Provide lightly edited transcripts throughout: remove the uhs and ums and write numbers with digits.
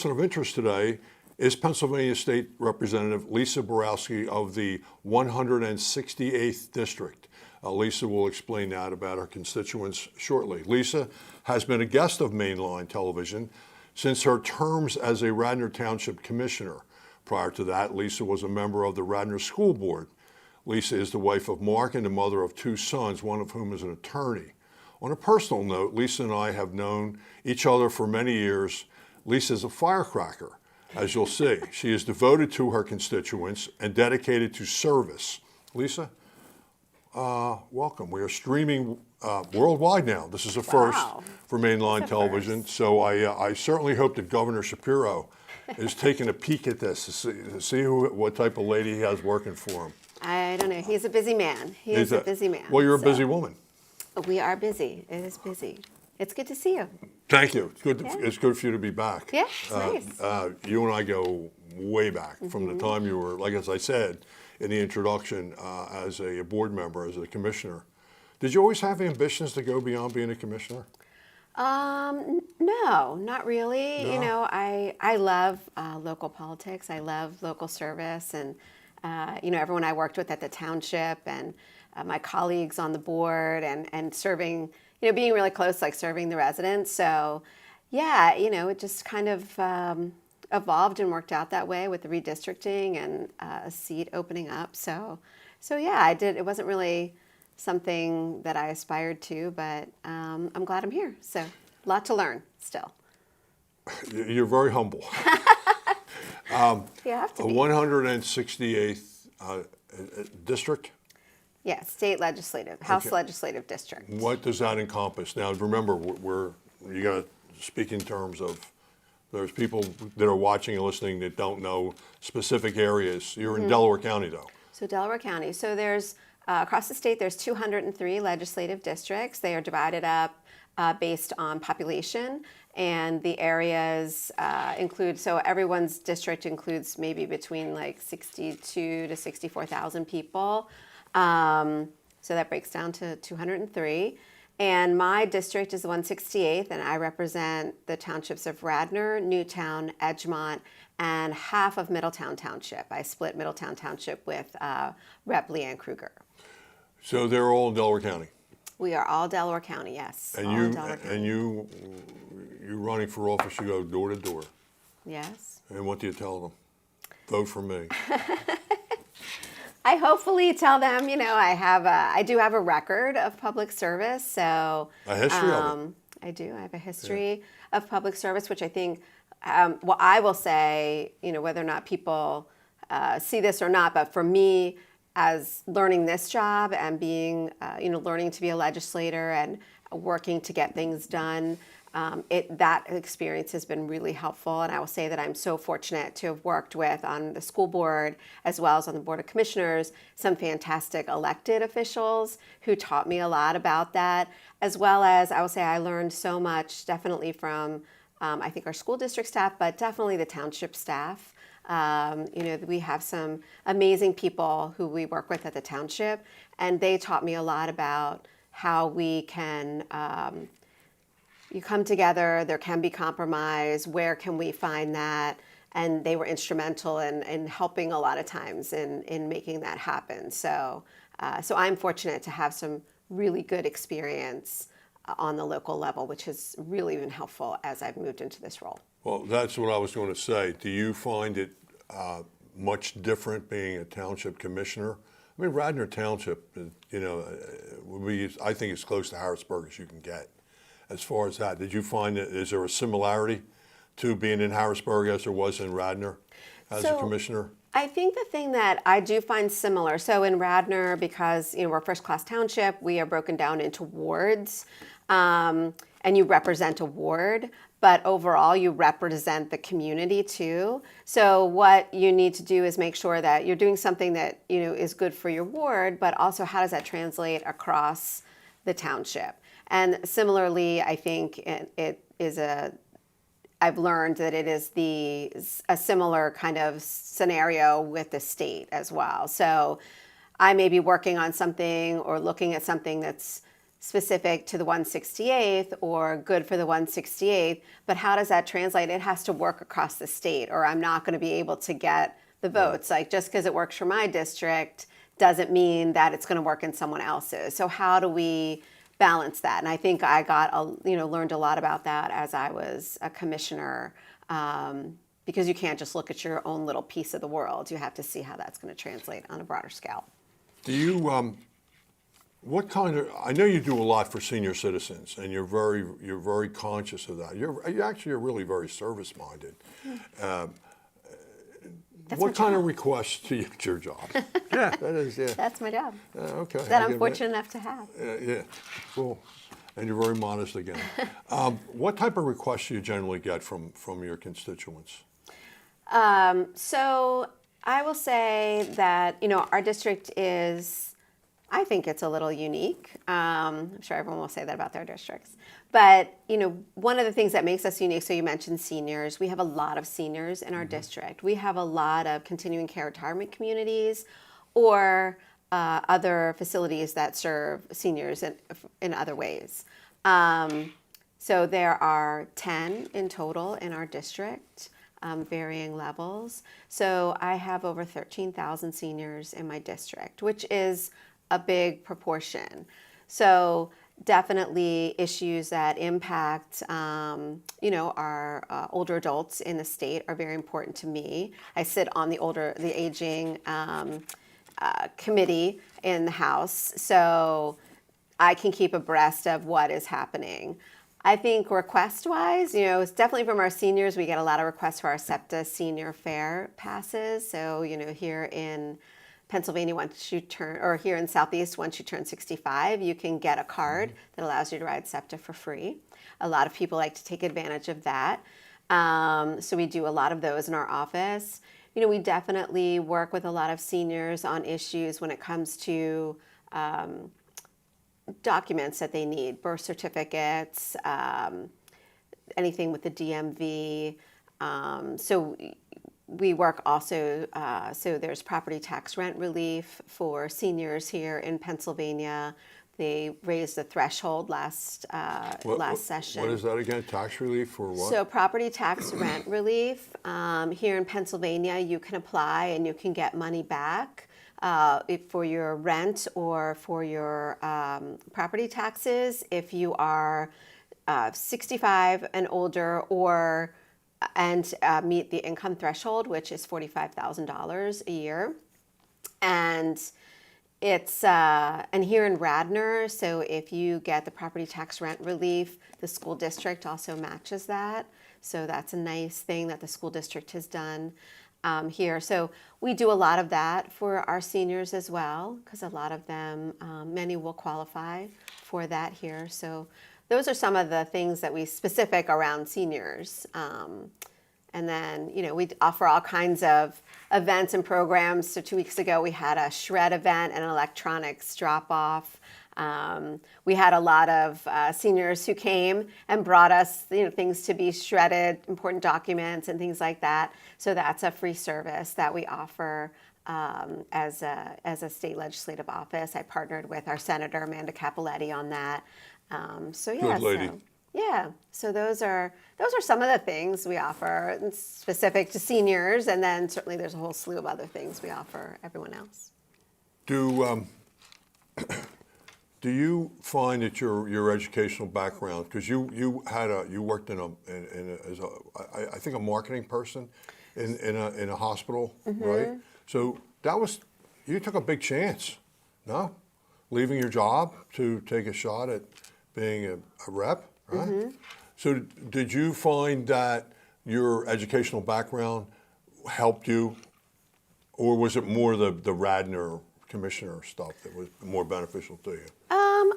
person of interest today is Pennsylvania State Representative Lisa Borowski of the 168th District. Lisa will explain that about her constituents shortly. Lisa has been a guest of Mainline Television since her terms as a Radnor Township Commissioner. Prior to that, Lisa was a member of the Radnor School Board. Lisa is the wife of Mark and the mother of 2 sons, one of whom is an attorney. On a personal note, Lisa and I have known each other for many years. Lisa is a firecracker, as you'll see. She is devoted to her constituents and dedicated to service. Lisa, welcome. We are streaming worldwide now. This is a first for Mainline Television. So I certainly hope that Governor Shapiro is taking a peek at this to see what type of lady he has working for him. I don't know. He's a busy man. He's a busy man. Well, you're a busy woman. We are busy. It is busy. It's good to see you. Thank you. It's good. It's good for you to be back. Yeah, it's nice. You and I go way back from the time you were, like as I said in the introduction, as a board member, as a commissioner. Did you always have ambitions to go beyond being a commissioner? No, not really. No? You know, I love local politics. I love local service, and you know, everyone I worked with at the township, and my colleagues on the board, and serving. You know, being really close, like serving the residents. So, yeah, you know, it just kind of evolved and worked out that way with the redistricting and a seat opening up. So yeah, I did. It wasn't really something that I aspired to, but I'm glad I'm here. So, a lot to learn still. You're very humble. You have to be. 168th district? Yeah, state legislative, House legislative district. What does that encompass? Now, remember, you got to speak in terms of, there's people that are watching and listening that don't know specific areas. You're in Delaware County, though. So Delaware County. So there's, across the state, there's 203 legislative districts. They are divided up based on population, and the areas include, so everyone's district includes maybe between like 62 to 64,000 people. So that breaks down to 203. And my district is the 168th, and I represent the townships of Radnor, Newtown, Edgemont, and half of Middletown Township. I split Middletown Township with Rep. Leanne Kruger. So they're all in Delaware County? We are all Delaware County, yes. And you running for office, you go door to door? Yes. And what do you tell them? Vote for me. I hopefully tell them, you know, I do have a record of public service, so a history of it. I do. I have a history of public service, which I think, well, I will say, you know, whether or not people see this or not, but for me, as learning this job and being, you know, learning to be a legislator and working to get things done, that experience has been really helpful, and I will say that I'm so fortunate to have worked with, on the school board as well as on the Board of Commissioners, some fantastic elected officials who taught me a lot about that, as well as I will say I learned so much definitely from I think our school district staff, but definitely the township staff. You know, we have some amazing people who we work with at the township, and they taught me a lot about how we can you come together, there can be compromise, where can we find that? And they were instrumental in helping a lot of times in making that happen. So I'm fortunate to have some really good experience on the local level, which has really been helpful as I've moved into this role. Well, that's what I was going to say. Do you find it much different being a township commissioner? I mean, Radnor Township, you know, I think it's close to Harrisburg as you can get. As far as that, did you find that, is there a similarity to being in Harrisburg as there was in Radnor as a commissioner? I think the thing that I do find similar, so in Radnor, because you know we're a first-class township, we are broken down into wards, and you represent a ward, but overall you represent the community too. So what you need to do is make sure that you're doing something that you know is good for your ward, but also how does that translate across the township? And similarly, I think it is I've learned that it is a similar kind of scenario with the state as well. So I may be working on something or looking at something that's specific to the 168th or good for the 168th, but how does that translate? It has to work across the state, or I'm not going to be able to get the votes. Like, just because it works for my district doesn't mean that it's going to work in someone else's. So how do we balance that? And I think I learned a lot about that as I was a commissioner, because you can't just look at your own little piece of the world. You have to see how that's going to translate on a broader scale. Do you, what kind of, I know you do a lot for senior citizens, and you're very conscious of that. You actually are really very service-minded. What kind of requests do you, it's your job? Yeah, that is, yeah. That's my job. Okay. That I'm fortunate enough to have. Yeah, cool. And you're very modest again. What type of requests do you generally get from your constituents? So I will say that, our district is, I think it's a little unique. I'm sure everyone will say that about their districts. But, one of the things that makes us unique, so you mentioned seniors. We have a lot of seniors in our district. We have a lot of continuing care retirement communities or other facilities that serve seniors in other ways. So there are 10 in total in our district, varying levels. So I have over 13,000 seniors in my district, which is a big proportion. So definitely issues that impact, our older adults in the state are very important to me. I sit on the aging committee in the House, so I can keep abreast of what is happening. I think request-wise, it's definitely from our seniors. We get a lot of requests for our SEPTA senior fare passes. So, here in Pennsylvania, or here in Southeast, once you turn 65, you can get a card that allows you to ride SEPTA for free. A lot of people like to take advantage of that. So we do a lot of those in our office. We definitely work with a lot of seniors on issues when it comes to documents that they need, birth certificates, anything with the DMV. So we work also, so there's property tax rent relief for seniors here in Pennsylvania. They raised the threshold last session. What is that again? Tax relief for what? So property tax rent relief. Here in Pennsylvania, you can apply and you can get money back for your rent or for your property taxes if you are 65 and older and meet the income threshold, which is $45,000 a year. And it's and here in Radnor, so if you get the property tax rent relief, the school district also matches that. So that's a nice thing that the school district has done here. So we do a lot of that for our seniors as well, because a lot of them, many will qualify for that here. So those are some of the things that we specific around seniors. And then, we offer all kinds of events and programs. So 2 weeks ago, we had a shred event and an electronics drop-off. We had a lot of seniors who came and brought us, things to be shredded, important documents and things like that. So that's a free service that we offer as a state legislative office. I partnered with our Senator Amanda Capoletti on that. Good lady. So those are some of the things we offer specific to seniors, and then certainly there's a whole slew of other things we offer everyone else. Do you find that your educational background, because you worked as I think a marketing person in a hospital, right? So you took a big chance, no? Leaving your job to take a shot at being a rep, right? So did you find that your educational background helped you, or was it more the Radnor commissioner stuff that was more beneficial to you?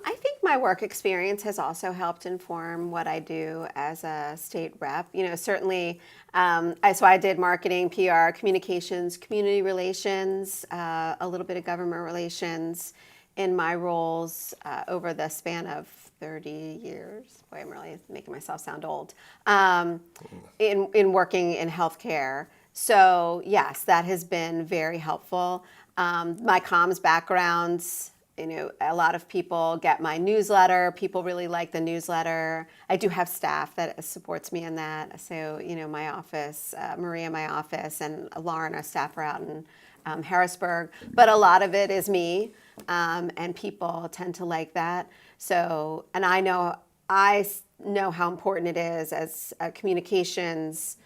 I think my work experience has also helped inform what I do as a state rep. Certainly, so I did marketing, PR, communications, community relations, a little bit of government relations in my roles over the span of 30 years. Boy, I'm really making myself sound old. In working in healthcare. So yes, that has been very helpful. My comms backgrounds a lot of people get my newsletter. People really like the newsletter. I do have staff that supports me in that. So, my office, Maria, my office, and Lauren, our staff are out in Harrisburg. But a lot of it is me, and people tend to like that. So, and I know how important it is as a communications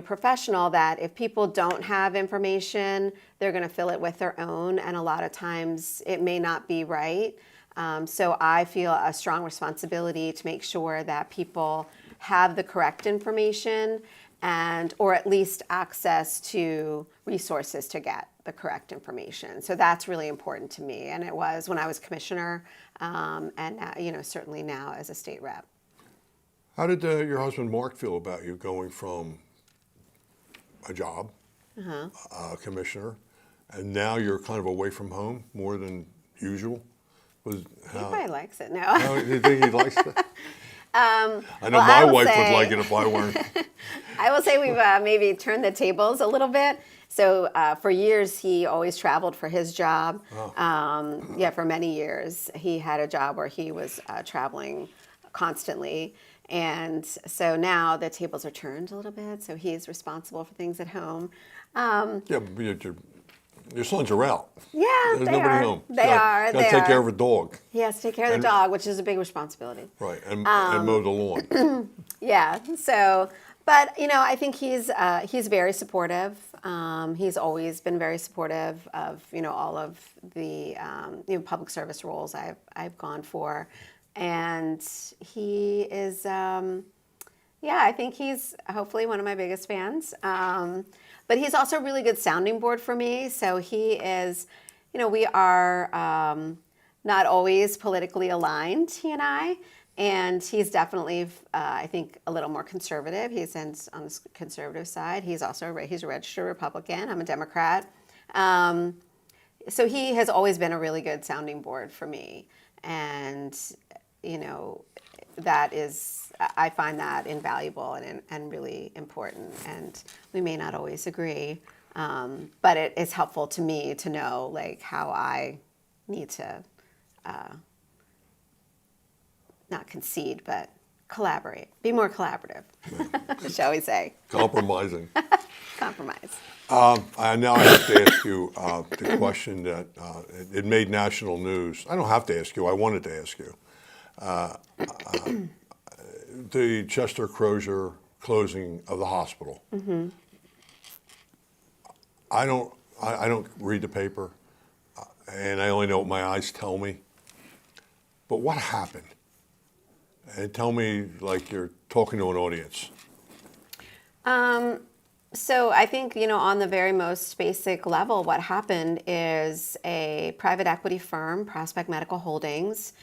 professional, that if people don't have information, they're going to fill it with their own, and a lot of times it may not be right. So I feel a strong responsibility to make sure that people have the correct information, or at least access to resources to get the correct information. So that's really important to me, and it was when I was commissioner, and now, certainly now as a state rep. How did your husband Mark feel about you going from a job, commissioner, and now you're kind of away from home more than usual? He probably likes it now. Do you think he likes it? I know well, my wife would like it if I weren't. I will say we've maybe turned the tables a little bit. So for years, he always traveled for his job. Oh. For many years. He had a job where he was traveling constantly. And so now the tables are turned a little bit. So he's responsible for things at home. But your sons are out. Yeah, There's nobody home. They are. Got to take care of a dog. He has to take care of the dog, which is a big responsibility. Right, and mow the lawn. Yeah. So, but I think he's very supportive. He's always been very supportive of all of the public service roles I've gone for. And he is, I think he's hopefully one of my biggest fans. But he's also a really good sounding board for me. So he is, we are not always politically aligned, he and I. And he's definitely, I think, a little more conservative. He's on the conservative side. He's a registered Republican. I'm a Democrat. So he has always been a really good sounding board for me. And that is, I find that invaluable and really important. And we may not always agree, but it is helpful to me to know how I need to not concede, but collaborate, be more collaborative, shall we say. Compromising. Compromise. Now I have to ask you the question that it made national news. I don't have to ask you. I wanted to ask you. The Chester Crozier closing of the hospital. Mm-hmm. I don't read the paper, and I only know what my eyes tell me. But what happened? And tell me like you're talking to an audience. So I think, on the very most basic level, what happened is a private equity firm, Prospect Medical Holdings,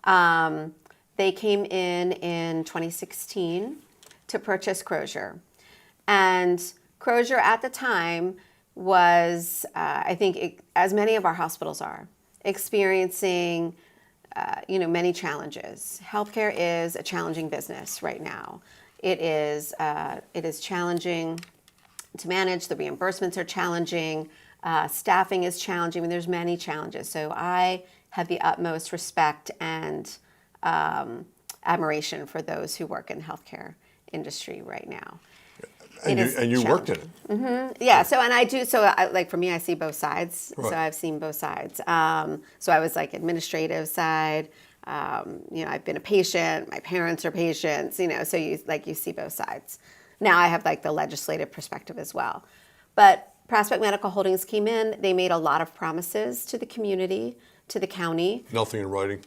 they came in 2016 to purchase Crozier. And Crozier at the time was, I think, as many of our hospitals are, experiencing many challenges. Healthcare is a challenging business right now. It is challenging to manage. The reimbursements are challenging. Staffing is challenging. I mean, there's many challenges. So I have the utmost respect and admiration for those who work in the healthcare industry right now. And you worked in it. Mm-hmm. Yeah. So, and I do. So, for me, I see both sides. Right. So I've seen both sides. So I was administrative side. I've been a patient. My parents are patients. So you see both sides. Now I have the legislative perspective as well. But Prospect Medical Holdings came in. They made a lot of promises to the community, to the county. Nothing in writing.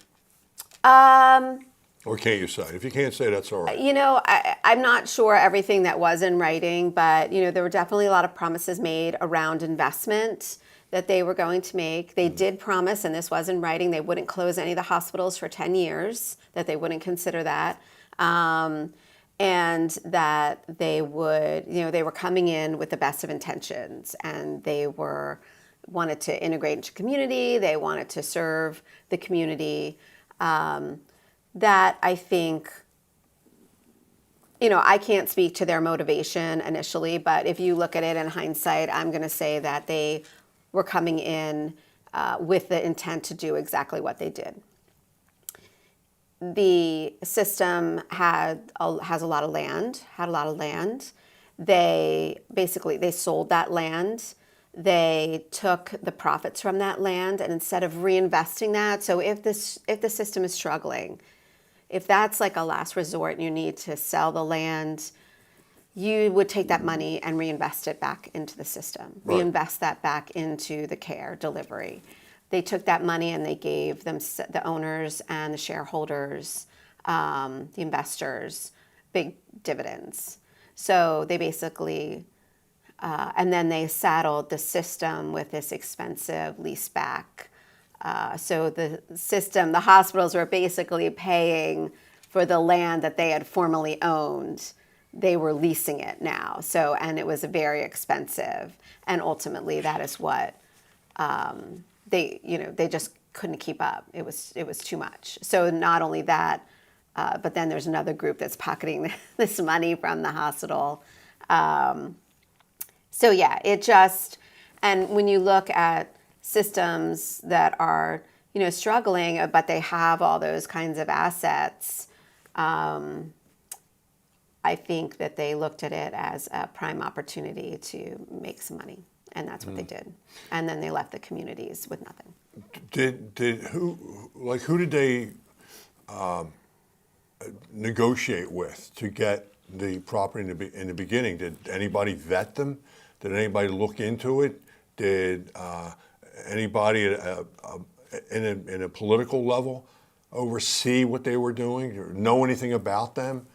Or can't you say? If you can't say, that's all right. I'm not sure everything that was in writing, but, there were definitely a lot of promises made around investment that they were going to make. They did promise, and this was in writing, they wouldn't close any of the hospitals for 10 years, that they wouldn't consider that. And that they would, they were coming in with the best of intentions, and they wanted to integrate into community. They wanted to serve the community. That I think, I can't speak to their motivation initially, but if you look at it in hindsight, I'm going to say that they were coming in with the intent to do exactly what they did. The system has a lot of land, They sold that land. They took the profits from that land, and instead of reinvesting that, so if the system is struggling, if that's like a last resort and you need to sell the land, you would take that money and reinvest it back into the system, Right. reinvest that back into the care delivery. They took that money and they gave them, the owners and the shareholders, the investors, big dividends. So they basically, and then they saddled the system with this expensive lease back. So the hospitals were basically paying for the land that they had formerly owned. They were leasing it now. So, and it was very expensive. And ultimately that is what, they just couldn't keep up. It was too much. So not only that, but then there's another group that's pocketing this money from the hospital. So yeah, and when you look at systems that are, struggling, but they have all those kinds of assets, I think that they looked at it as a prime opportunity to make some money. And that's what they did. And then they left the communities with nothing. Who did they negotiate with to get the property in the beginning? Did anybody vet them? Did anybody look into it? Did anybody in a political level oversee what they were doing or know anything about them?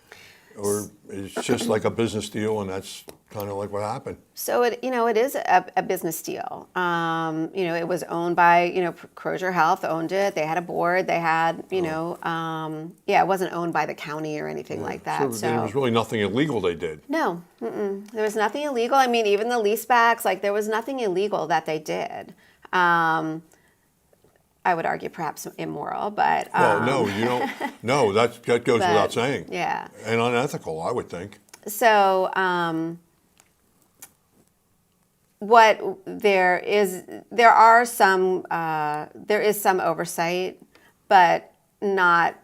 Or it's just like a business deal and that's kind of like what happened? So it is a business deal. It was owned by, Crozier Health owned it. They had a board. They had, it wasn't owned by the county or anything like that. So there was really nothing illegal they did. No, there was nothing illegal. I mean, even the leasebacks, there was nothing illegal that they did. I would argue perhaps immoral, but... Well, no, you don't. No, that goes without saying. Yeah. And unethical, I would think. So there is some oversight, but not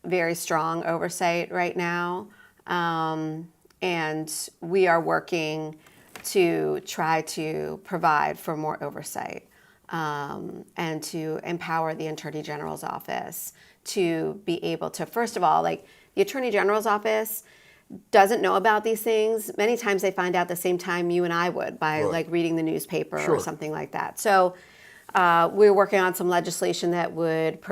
very strong oversight right now. And we are working to try to provide for more oversight. And to empower the Attorney General's office to be able to, first of all, the Attorney General's office doesn't know about these things. Many times they find out the same time you and I would by reading the newspaper or something like that. So we're working on some legislation that would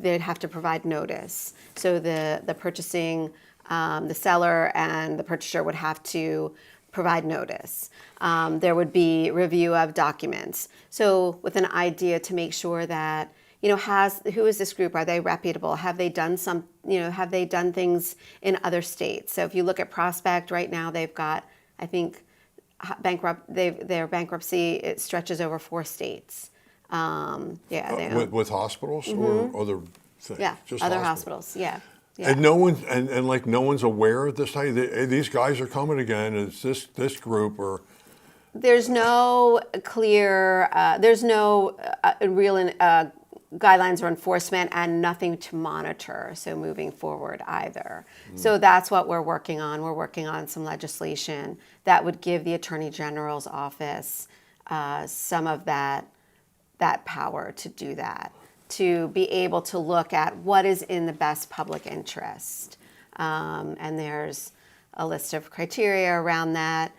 they'd have to provide notice. So the purchasing, the seller and the purchaser would have to provide notice. There would be review of documents. So with an idea to make sure that, who is this group? Are they reputable? Have they done things in other states? So if you look at Prospect right now, they've got, I think, their bankruptcy, it stretches over 4 states. With hospitals or other things? Yeah, just other hospitals. Yeah. Yeah. And no one's aware of this. Hey, these guys are coming again. It's this group or. There's no clear. There's no real guidelines or enforcement, and nothing to monitor. So moving forward either. So that's what we're working on. We're working on some legislation that would give the Attorney General's office some of that power to do that. To be able to look at what is in the best public interest. And there's a list of criteria around that.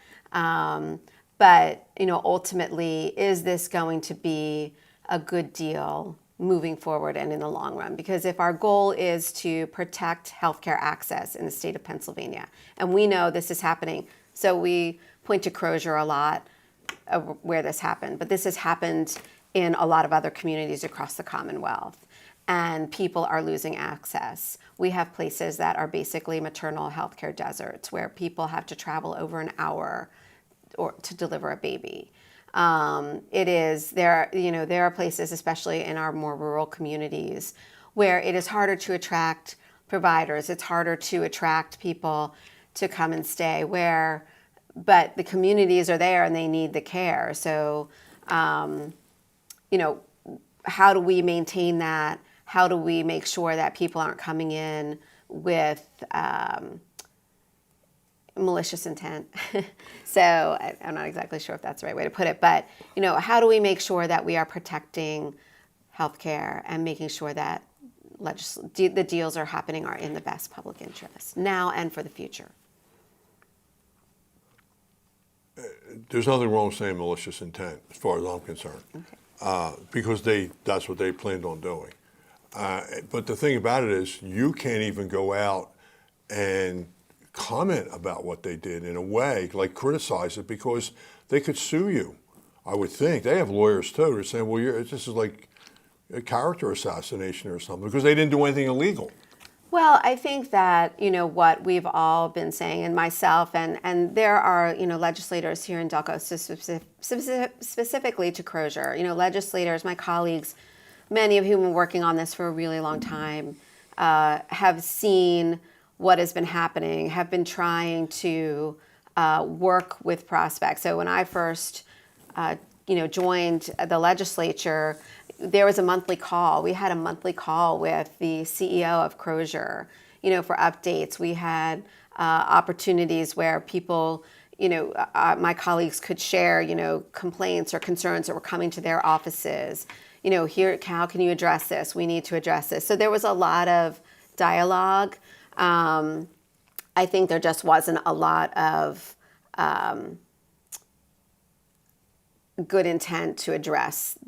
But, ultimately, is this going to be a good deal moving forward and in the long run? Because if our goal is to protect healthcare access in the state of Pennsylvania, and we know this is happening, so we point to Crozier a lot where this happened, but this has happened in a lot of other communities across the Commonwealth, and people are losing access. We have places that are basically maternal health care deserts where people have to travel over an hour to deliver a baby. There are places, especially in our more rural communities, where it is harder to attract providers. It's harder to attract people to come and stay but the communities are there and they need the care. So, how do we maintain that? How do we make sure that people aren't coming in with malicious intent? So I'm not exactly sure if that's the right way to put it, but how do we make sure that we are protecting healthcare and making sure that the deals are happening are in the best public interest now and for the future? There's nothing wrong with saying malicious intent, as far as I'm concerned, because that's what they planned on doing. But the thing about it is, you can't even go out and comment about what they did in a way, like criticize it, because they could sue you. I would think they have lawyers too. They're saying, well, this is like a character assassination or something, because they didn't do anything illegal. Well, I think that, what we've all been saying, and myself, and there are, legislators here in Delco, specifically to Crozier, legislators, my colleagues, many of whom have been working on this for a really long time, have seen what has been happening, have been trying to work with prospects. So when I first, joined the legislature, there was a monthly call. We had a monthly call with the CEO of Crozier, for updates. We had opportunities where people, my colleagues could share, complaints or concerns that were coming to their offices. Here, how can you address this? We need to address this. So there was a lot of dialogue. I think there just wasn't a lot of good intent to address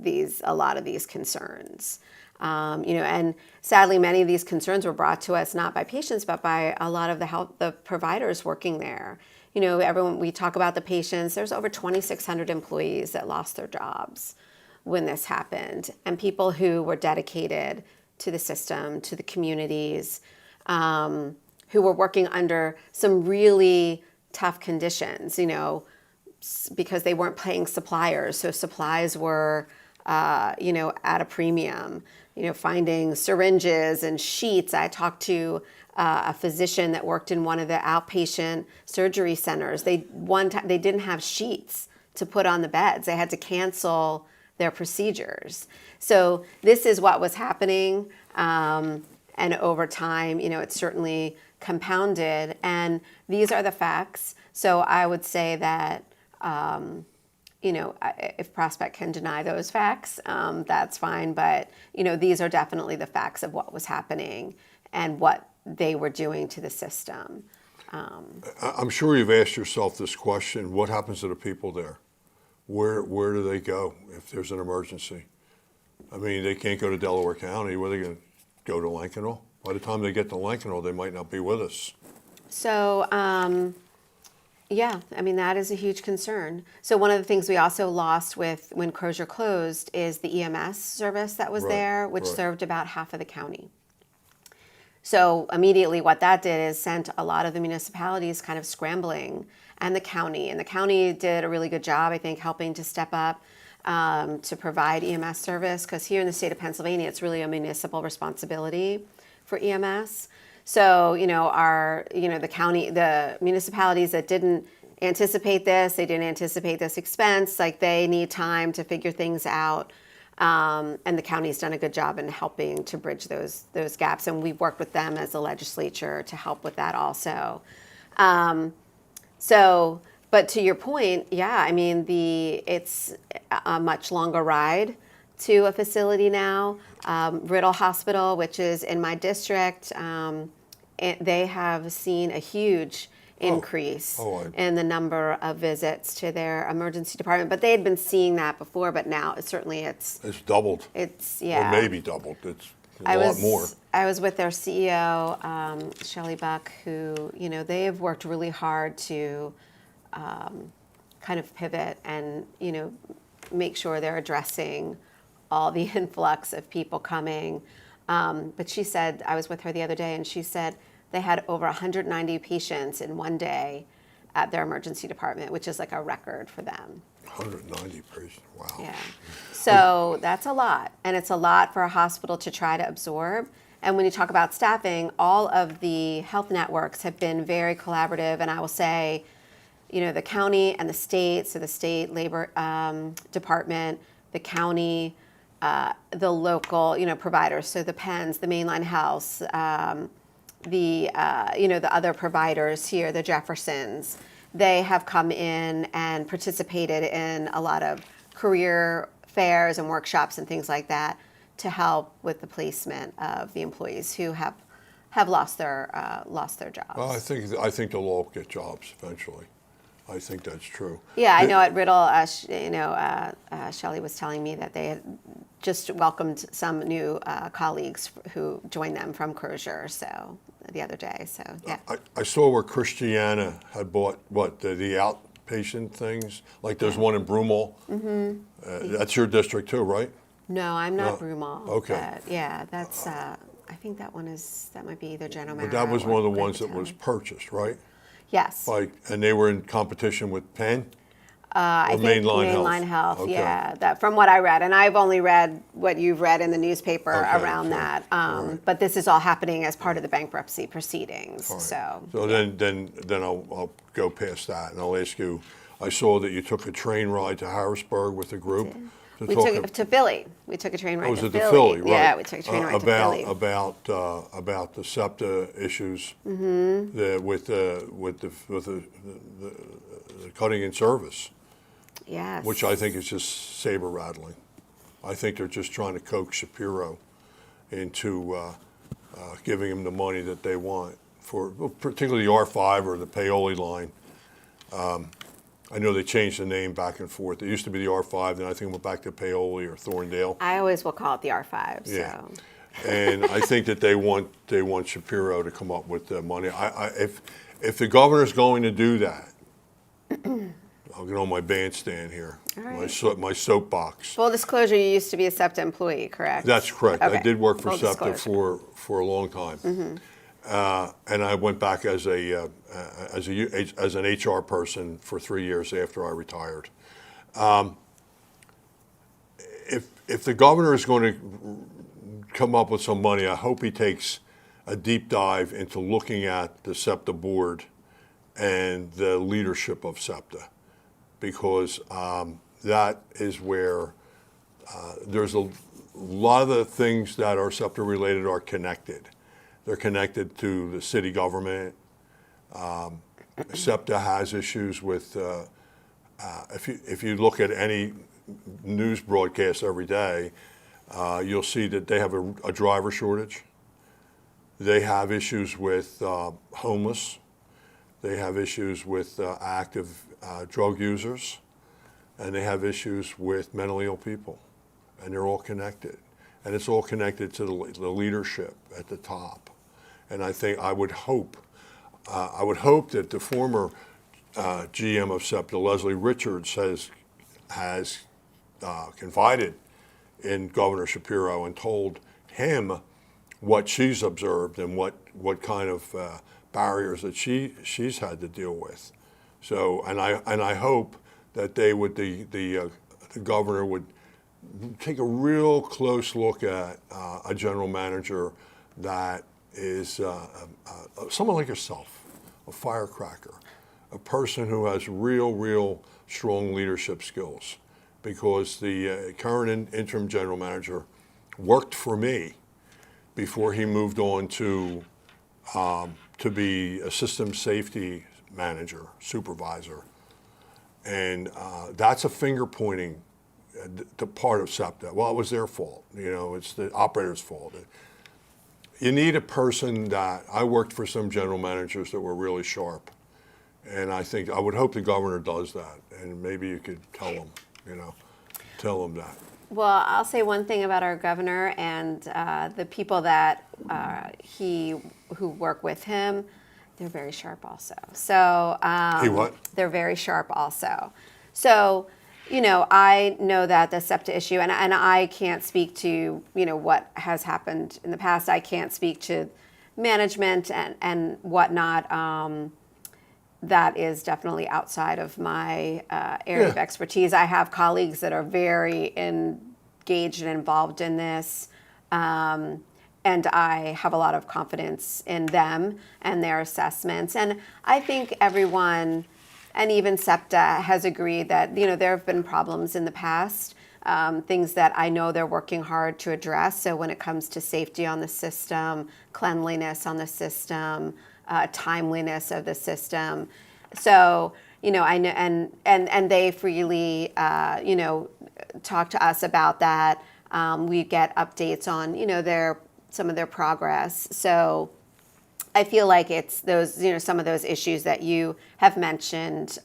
a lot of these concerns. And sadly, many of these concerns were brought to us not by patients, but by a lot of the providers working there. We talk about the patients. There's over 2,600 employees that lost their jobs when this happened, and people who were dedicated to the system, to the communities, who were working under some really tough conditions, because they weren't paying suppliers. So supplies were, at a premium, finding syringes and sheets. I talked to a physician that worked in one of the outpatient surgery centers. They didn't have sheets to put on the beds. They had to cancel their procedures. So this is what was happening. And over time, it's certainly compounded. And these are the facts. So I would say that, if Prospect can deny those facts, that's fine. But, these are definitely the facts of what was happening and what they were doing to the system. I'm sure you've asked yourself this question: what happens to the people there? Where do they go if there's an emergency? I mean, they can't go to Delaware County. Where are they going to go to Lincolnville? By the time they get to Lincolnville, they might not be with us. So, that is a huge concern. So one of the things we also lost when Crozier closed is the EMS service that was there, which served about half of the county. So immediately what that did is sent a lot of the municipalities kind of scrambling, and the county did a really good job, I think, helping to step up to provide EMS service, because here in the state of Pennsylvania, it's really a municipal responsibility for EMS. So, the municipalities that didn't anticipate this, they didn't anticipate this expense, like they need time to figure things out. And the county's done a good job in helping to bridge those gaps. And we've worked with them as a legislature to help with that also. But to your point, it's a much longer ride to a facility now. Riddle Hospital, which is in my district, they have seen a huge increase in the number of visits to their emergency department. But they had been seeing that before, but now it's doubled. Or maybe doubled. It's a lot more. I was with their CEO, Shelley Buck, who, they have worked really hard to kind of pivot and, make sure they're addressing all the influx of people coming. But she said, I was with her the other day, and she said they had over 190 patients in one day at their emergency department, which is like a record for them. 190 patients, wow. Yeah. So that's a lot. And it's a lot for a hospital to try to absorb. And when you talk about staffing, all of the health networks have been very collaborative. And I will say, the county and the state, so the state labor department, the county, the local, providers, so the Penns, the Mainline House, the other providers here, the Jeffersons, they have come in and participated in a lot of career fairs and workshops and things like that to help with the placement of the employees who have lost their jobs. Well, I think they'll all get jobs eventually. I think that's true. Yeah, I know at Riddle, Shelley was telling me that they had just welcomed some new colleagues who joined them from Crozier, so the other day. So yeah, I saw where Christiana had bought the outpatient things. Like there's one in Broomall. Mm-hmm. That's your district too, right? No, I'm not Broomall. Okay. But yeah, that's. I think that might be either General Mara. But that was one of the Grand ones that was Battalion. purchased, right? Yes. And they were in competition with Penn? I think Mainline Health. Okay. Yeah, that from what I read, and I've only read what you've read in the newspaper Okay, around okay. that. Right. But this is all happening as part of the bankruptcy proceedings. All right. So then I'll go past that and I'll ask you. I saw that you took a train ride to Harrisburg with a group. we took it to Philly. We took a train ride Was to it to Philly. Philly? Right. Yeah, we took a train ride to Philly. About the SEPTA issues with the cutting in service, Yes. which I think is just saber rattling. I think they're just trying to coax Shapiro into giving him the money that they want for, particularly the R5 or the Paoli line. I know they changed the name back and forth. It used to be the R5, then I think it went back to Paoli or Thorndale. I always will call it the R5. Yeah. So. And I think that they want Shapiro to come up with the money. If the governor's going to do that, I'll get on my bandstand here, All right. my soapbox. Full disclosure, you used to be a SEPTA employee, correct? That's correct. Okay. I did work for Full SEPTA disclosure. for a long time, and I went back as an HR person for 3 years after I retired. If the governor is going to come up with some money, I hope he takes a deep dive into looking at the SEPTA board and the leadership of SEPTA, because that is where there's a lot of the things that are SEPTA related are connected. They're connected to the city government. SEPTA has issues with, if you look at any news broadcast every day, you'll see that they have a driver shortage. They have issues with homeless. They have issues with active drug users. And they have issues with mentally ill people. And they're all connected. And it's all connected to the leadership at the top. And I would hope that the former GM of SEPTA, Leslie Richards, has confided in Governor Shapiro and told him what she's observed and what kind of barriers that she's had to deal with. So, and I hope that the governor would take a real close look at a general manager that is someone like yourself, a firecracker, a person who has real strong leadership skills. Because the current interim general manager worked for me before he moved on to be a system safety manager, supervisor. And that's a finger pointing to part of SEPTA. Well, it was their fault. It's the operator's fault. You need a person that, I worked for some general managers that were really sharp. And I would hope the governor does that. And maybe you could tell him. Tell them that. Well, I'll say one thing about our governor and the people that who work with him. They're very sharp also. So He what? They're very sharp also. So I know that the SEPTA issue, and I can't speak to what has happened in the past. I can't speak to management and whatnot. That is definitely outside of my area of expertise. I have colleagues that are very engaged and involved in this, and I have a lot of confidence in them and their assessments. And I think everyone, and even SEPTA, has agreed that there have been problems in the past, things that I know they're working hard to address. So when it comes to safety on the system, cleanliness on the system, timeliness of the system. So, I know, and they freely, talk to us about that. We get updates on, some of their progress. So I feel like it's those, some of those issues that you have mentioned.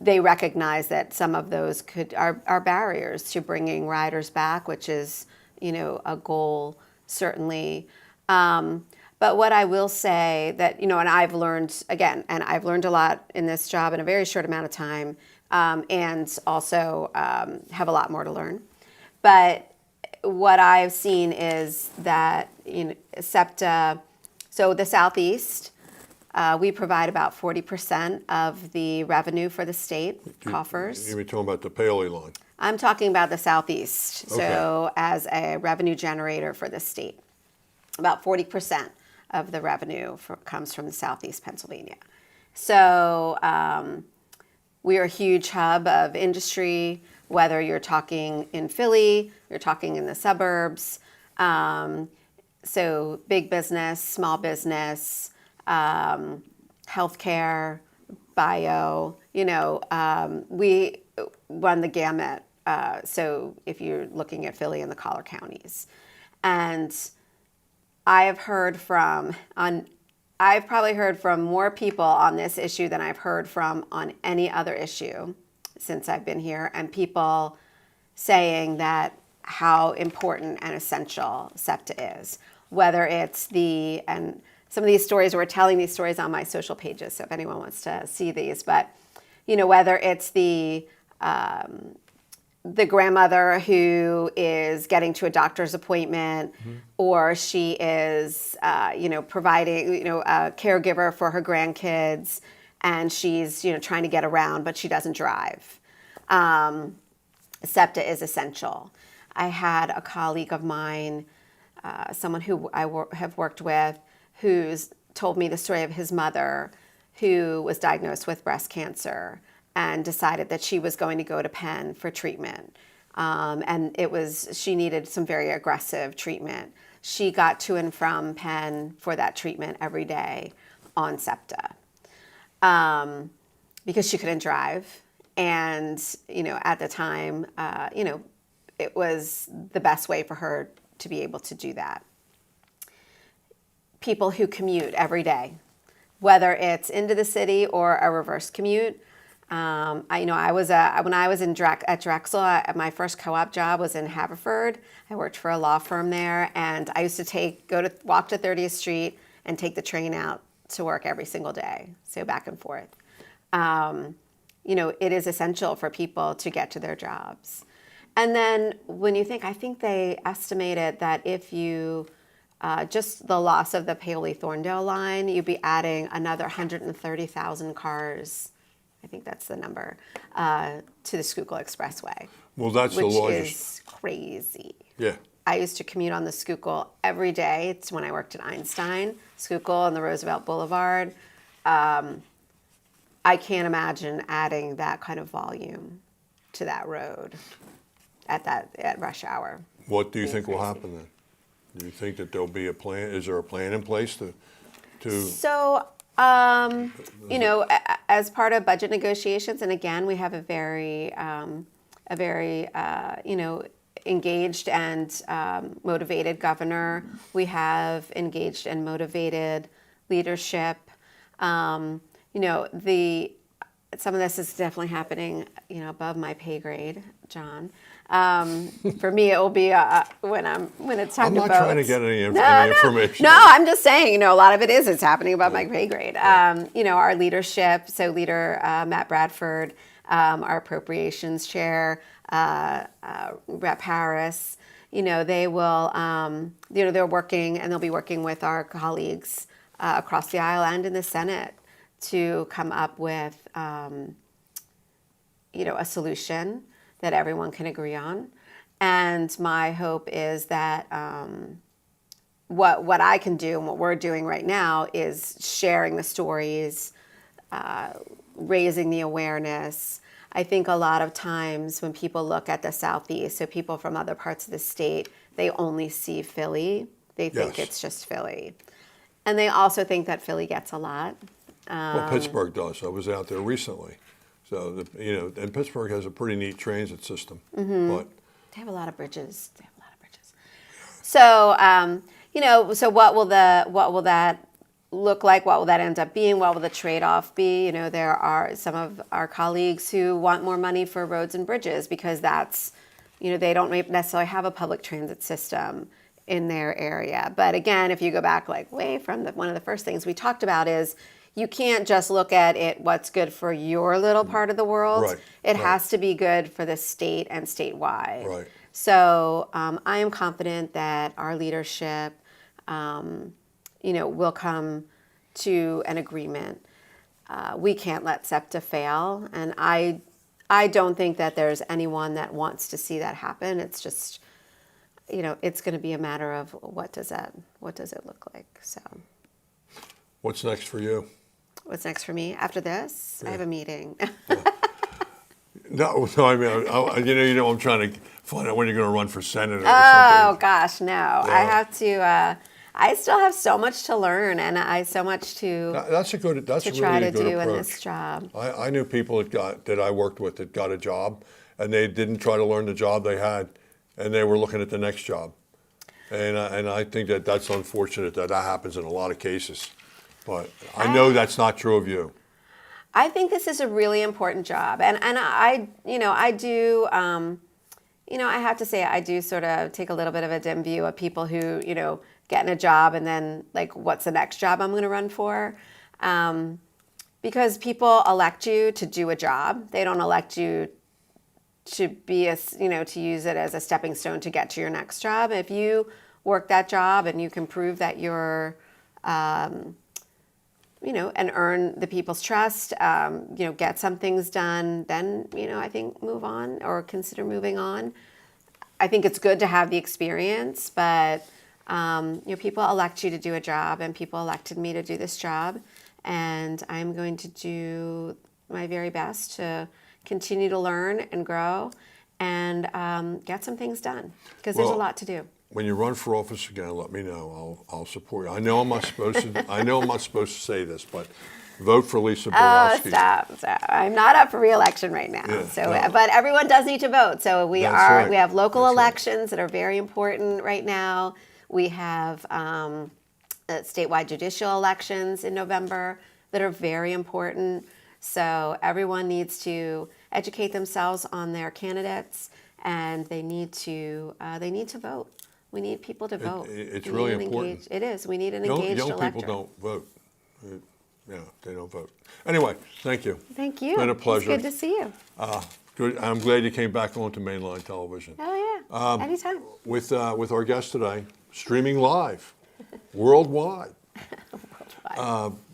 They recognize that some of those are barriers to bringing riders back, which is, a goal certainly. But what I will say that, and I've learned a lot in this job in a very short amount of time, and also have a lot more to learn. But what I've seen is that, SEPTA, so the Southeast, we provide about 40% of the revenue for the state coffers. You're talking about the Paoli line. I'm talking about the Southeast. Okay. So as a revenue generator for the state, about 40% of the revenue comes from the Southeast Pennsylvania. So we are a huge hub of industry, whether you're talking in Philly, you're talking in the suburbs. So big business, small business, healthcare, bio, we run the gamut. So if you're looking at Philly and the collar counties. And I've probably heard from more people on this issue than I've heard from on any other issue since I've been here, and people saying that how important and essential SEPTA is, whether it's and some of these stories, we're telling these stories on my social pages, so if anyone wants to see these, but, whether it's the grandmother who is getting to a doctor's appointment, or she is, providing, a caregiver for her grandkids, and she's, trying to get around, but she doesn't drive. SEPTA is essential. I had a colleague of mine, someone who I have worked with, who's told me the story of his mother who was diagnosed with breast cancer and decided that she was going to go to Penn for treatment. And she needed some very aggressive treatment. She got to and from Penn for that treatment every day on SEPTA because she couldn't drive. And, at the time, it was the best way for her to be able to do that. People who commute every day, whether it's into the city or a reverse commute. When I was at Drexel, my first co-op job was in Haverford. I worked for a law firm there, and I used to walk to 30th Street and take the train out to work every single day, so back and forth. It is essential for people to get to their jobs. And then when you I think they estimated that if you just the loss of the Paoli-Thorndale line, you'd be adding another 130,000 cars, I think that's the number, to the Schuylkill Expressway. Well, that's the largest. Which is crazy. Yeah. I used to commute on the Schuylkill every day. It's when I worked at Einstein, Schuylkill and the Roosevelt Boulevard. I can't imagine adding that kind of volume to that road at rush hour. What do you think will happen then? Do you think that there'll be a plan? Is there a plan in place to? So, as part of budget negotiations, and again, we have a very engaged and motivated governor. We have engaged and motivated leadership. Some of this is definitely happening, above my pay grade, John. For me, it will be when it's time to vote. I'm not trying to get any information. No, I'm just saying, a lot of it's happening above my pay grade. Our leadership, so Leader Matt Bradford, our appropriations chair, Rep Harris, they will, they're working, and they'll be working with our colleagues across the aisle and in the Senate to come up with, a solution that everyone can agree on. And my hope is that what I can do and what we're doing right now is sharing the stories, raising the awareness. I think a lot of times when people look at the Southeast, so people from other parts of the state, they only see Philly. They think Yes. it's just Philly. And they also think that Philly gets a lot. Well, Pittsburgh does. I was out there recently. So, and Pittsburgh has a pretty neat transit system. But They have a lot of bridges. They have a lot of bridges. So, so what will that look like? What will that end up being? What will the trade-off be? There are some of our colleagues who want more money for roads and bridges because that's, they don't necessarily have a public transit system in their area. But again, if you go back like way from one of the first things we talked about is you can't just look at it what's good for your little part of the world. Right, It right. has to be good for the state and statewide. Right. So I am confident that our leadership, will come to an agreement. We can't let SEPTA fail, and I don't think that there's anyone that wants to see that happen. It's just, it's going to be a matter of what does it look like. So, what's next for you? what's next for me after this? I have a meeting. No, I mean, I'm trying to find out when you're going to run for senator or Oh something. gosh, no! I have to. I still have so much to learn, and so much to That's a try really to good do approach. in this job. I knew people that I worked with that got a job, and they didn't try to learn the job they had, and they were looking at the next job. And I think that's unfortunate that happens in a lot of cases. But I know that's not true of you. I think this is a really important job, and I do. I have to say I do sort of take a little bit of a dim view of people who get in a job and then like, what's the next job I'm going to run for? Because people elect you to do a job. They don't elect you to be to use it as a stepping stone to get to your next job. If you work that job and you can prove that you're and earn the people's trust, get some things done, then, I think move on or consider moving on. I think it's good to have the experience, but, people elect you to do a job, and people elected me to do this job, and I'm going to do my very best to continue to learn and grow and get some things done, because there's a lot to do. When you run for office again, let me know. I'll support you. I know I'm not supposed to say this, but vote for Lisa Borowski. Stop. I'm not up for re-election right now. Yeah, no. But everyone does need to vote. So That's right. we have local That's right. elections that are very important right now. We have statewide judicial elections in November that are very important. So everyone needs to educate themselves on their candidates, and they need to vote. We need people to vote. It's really important. It is. We need an engaged Young electorate. people don't vote. They don't vote. Anyway, thank you. Thank you. It's been a pleasure. It's good to see you. Good. I'm glad you came back onto mainline television. Oh yeah. Anytime. With our guest today, streaming live, worldwide.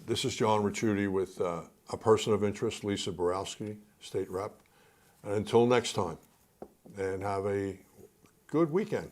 This is John Ricciutti with a person of interest, Lisa Borowski, state rep. And until next time, and have a good weekend.